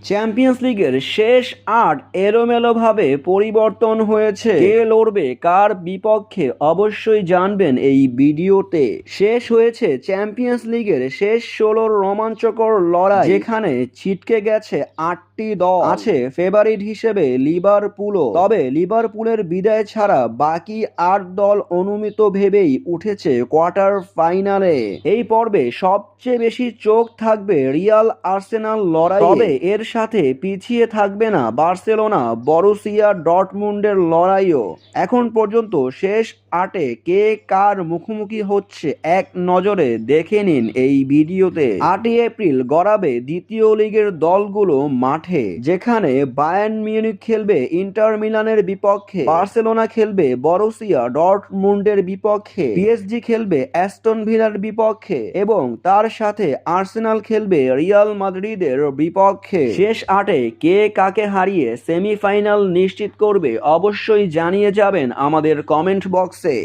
Champions লিগের শেষ ৮ এলোমেলোভাবে পরিবর্তন হয়েছে। কে লড়বে কার বিপক্ষে অবশ্যই জানবেন এই ভিডিওতে। শেষ হয়েছে চ্যাম্পিয়ন্স লিগের শেষ ১৬র রোমাঞ্চকর লড়াই, যেখানে ছিটকে গেছে ৮টি দল। আছে ফেভারিট হিসেবে লিভারপুলও, তবে লিভারপুলের বিদায় ছাড়া বাকি ৮ দল অনুমিত ভেবেই উঠেছে কোয়ার্টার ফাইনালে। এই পর্বে সবচেয়ে বেশি চোখ থাকবে রিয়াল আর্সেনাল লড়াই, তবে এর সাথে পিছিয়ে থাকবে না বার্সেলোনা বরুসিয়া ডর্টমুন্ডের লড়াইও। এখন পর্যন্ত শেষ ৮-এ কে কার মুখোমুখি হচ্ছে এক নজরে দেখে নিন এই ভিডিওতে। ৮ই এপ্রিল গড়াবে দ্বিতীয় লিগের দলগুলো মাঠে, যেখানে বায়ার্ন মিউনিখ খেলবে ইন্টার মিলানের বিপক্ষে, বার্সেলোনা খেলবে বরুসিয়া ডর্টমুন্ডের বিপক্ষে, পিএসজি খেলবে অ্যাস্টন ভিলার বিপক্ষে এবং তার সাথে আর্সেনাল খেলবে রিয়াল মাদ্রিদের বিপক্ষে। শেষ ৮-এ কে কাকে হারিয়ে সেমিফাইনাল নিশ্চিত করবে অবশ্যই জানিয়ে যাবেন আমাদের কমেন্ট বক্সে।